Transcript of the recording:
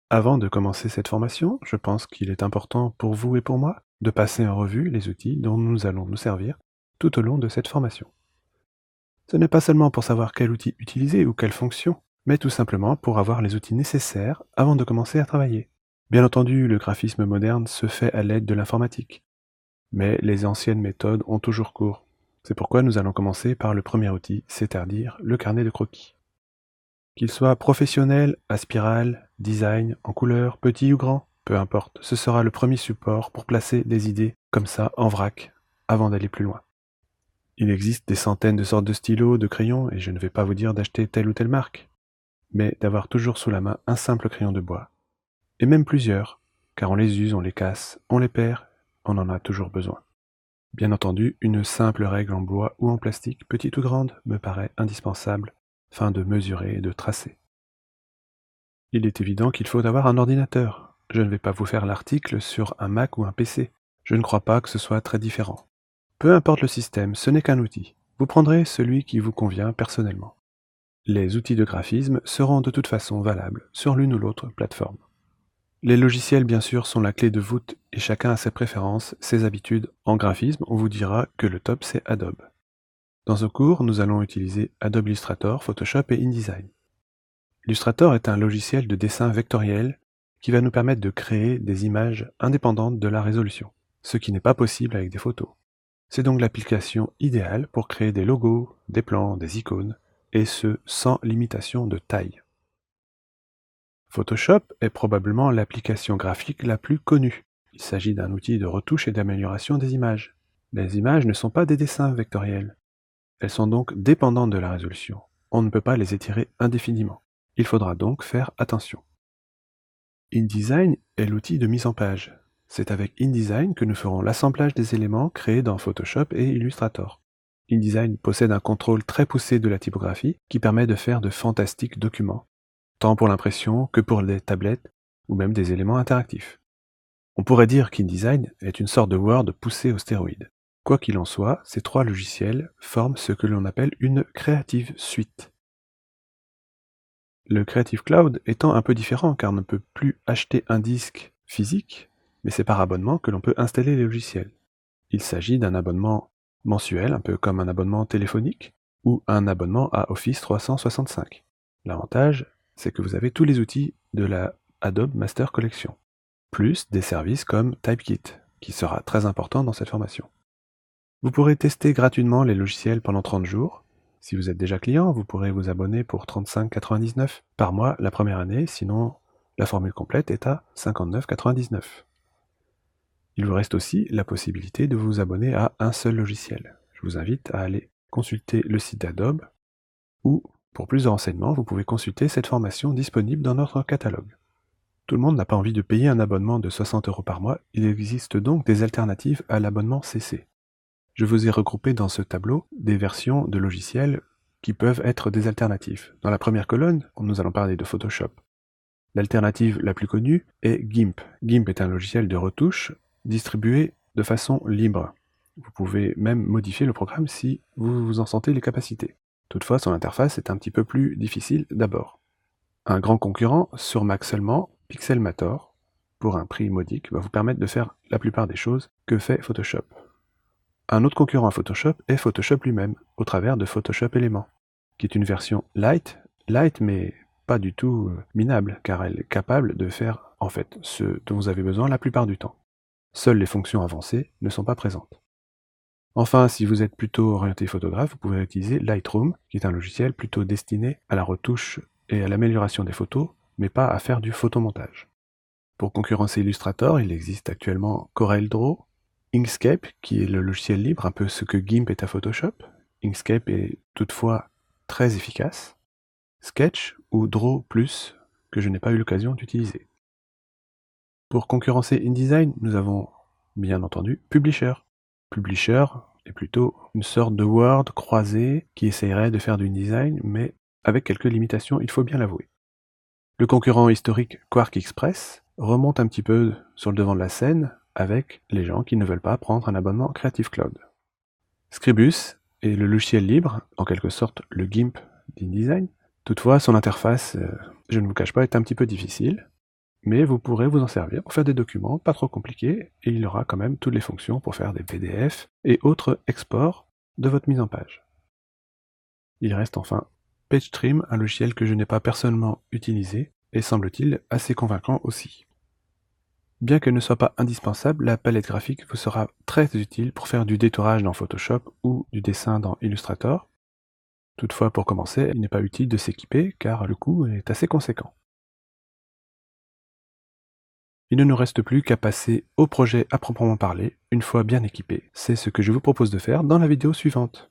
Avant de commencer cette formation, je pense qu'il est important pour vous et pour moi de passer en revue les outils dont nous allons nous servir tout au long de cette formation. Ce n'est pas seulement pour savoir quel outil utiliser ou quelle fonction, mais tout simplement pour avoir les outils nécessaires avant de commencer à travailler. Bien entendu, le graphisme moderne se fait à l'aide de l'informatique, mais les anciennes méthodes ont toujours cours. C'est pourquoi nous allons commencer par le premier outil, c'est-à-dire le carnet de croquis. Qu'il soit professionnel, à spirale, design, en couleur, petit ou grand, peu importe, ce sera le premier support pour placer des idées comme ça en vrac, avant d'aller plus loin. Il existe des centaines de sortes de stylos, de crayons, et je ne vais pas vous dire d'acheter telle ou telle marque, mais d'avoir toujours sous la main un simple crayon de bois, et même plusieurs, car on les use, on les casse, on les perd, on en a toujours besoin. Bien entendu, une simple règle en bois ou en plastique, petite ou grande, me paraît indispensable, afin de mesurer et de tracer. Il est évident qu'il faut avoir un ordinateur. Je ne vais pas vous faire l'article sur un Mac ou un PC. Je ne crois pas que ce soit très différent. Peu importe le système, ce n'est qu'un outil. Vous prendrez celui qui vous convient personnellement. Les outils de graphisme seront de toute façon valables sur l'une ou l'autre plateforme. Les logiciels, bien sûr, sont la clé de voûte et chacun a ses préférences, ses habitudes. En graphisme, on vous dira que le top, c'est Adobe. Dans ce cours, nous allons utiliser Adobe Illustrator, Photoshop et InDesign. Illustrator est un logiciel de dessin vectoriel qui va nous permettre de créer des images indépendantes de la résolution, ce qui n'est pas possible avec des photos. C'est donc l'application idéale pour créer des logos, des plans, des icônes, et ce sans limitation de taille. Photoshop est probablement l'application graphique la plus connue. Il s'agit d'un outil de retouche et d'amélioration des images. Les images ne sont pas des dessins vectoriels. Elles sont donc dépendantes de la résolution. On ne peut pas les étirer indéfiniment. Il faudra donc faire attention. InDesign est l'outil de mise en page. C'est avec InDesign que nous ferons l'assemblage des éléments créés dans Photoshop et Illustrator. InDesign possède un contrôle très poussé de la typographie qui permet de faire de fantastiques documents, tant pour l'impression que pour les tablettes ou même des éléments interactifs. On pourrait dire qu'InDesign est une sorte de Word poussé aux stéroïdes. Quoi qu'il en soit, ces trois logiciels forment ce que l'on appelle une Creative Suite. Le Creative Cloud étant un peu différent car on ne peut plus acheter un disque physique, mais c'est par abonnement que l'on peut installer les logiciels. Il s'agit d'un abonnement mensuel, un peu comme un abonnement téléphonique, ou un abonnement à Office 365. L'avantage, c'est que vous avez tous les outils de la Adobe Master Collection, plus des services comme Typekit, qui sera très important dans cette formation. Vous pourrez tester gratuitement les logiciels pendant 30 jours. Si vous êtes déjà client, vous pourrez vous abonner pour 35,99 € par mois la première année, sinon la formule complète est à 59,99 €. Il vous reste aussi la possibilité de vous abonner à un seul logiciel. Je vous invite à aller consulter le site d'Adobe ou, pour plus de renseignements, vous pouvez consulter cette formation disponible dans notre catalogue. Tout le monde n'a pas envie de payer un abonnement de 60 € par mois, il existe donc des alternatives à l'abonnement CC. Je vous ai regroupé dans ce tableau des versions de logiciels qui peuvent être des alternatives. Dans la première colonne, nous allons parler de Photoshop. L'alternative la plus connue est GIMP. GIMP est un logiciel de retouche distribué de façon libre. Vous pouvez même modifier le programme si vous en sentez les capacités. Toutefois, son interface est un petit peu plus difficile d'abord. Un grand concurrent, sur Mac seulement, Pixelmator, pour un prix modique, va vous permettre de faire la plupart des choses que fait Photoshop. Un autre concurrent à Photoshop est Photoshop lui-même, au travers de Photoshop Element, qui est une version light mais pas du tout minable, car elle est capable de faire en fait ce dont vous avez besoin la plupart du temps. Seules les fonctions avancées ne sont pas présentes. Enfin, si vous êtes plutôt orienté photographe, vous pouvez utiliser Lightroom, qui est un logiciel plutôt destiné à la retouche et à l'amélioration des photos, mais pas à faire du photomontage. Pour concurrencer Illustrator, il existe actuellement CorelDRAW, Inkscape, qui est le logiciel libre, un peu ce que GIMP est à Photoshop. Inkscape est toutefois très efficace. Sketch ou Draw+, que je n'ai pas eu l'occasion d'utiliser. Pour concurrencer InDesign, nous avons bien entendu Publisher. Publisher est plutôt une sorte de Word croisé qui essayerait de faire du InDesign, mais avec quelques limitations, il faut bien l'avouer. Le concurrent historique Quark Express remonte un petit peu sur le devant de la scène avec les gens qui ne veulent pas prendre un abonnement Creative Cloud. Scribus est le logiciel libre, en quelque sorte le GIMP d'InDesign. Toutefois, son interface, je ne vous cache pas, est un petit peu difficile, mais vous pourrez vous en servir pour faire des documents pas trop compliqués, et il aura quand même toutes les fonctions pour faire des PDF et autres exports de votre mise en page. Il reste enfin PageStream, un logiciel que je n'ai pas personnellement utilisé, et semble-t-il assez convaincant aussi. Bien qu'elle ne soit pas indispensable, la palette graphique vous sera très utile pour faire du détourage dans Photoshop ou du dessin dans Illustrator. Toutefois, pour commencer, il n'est pas utile de s'équiper car le coût est assez conséquent. Il ne nous reste plus qu'à passer au projet à proprement parler, une fois bien équipé. C'est ce que je vous propose de faire dans la vidéo suivante.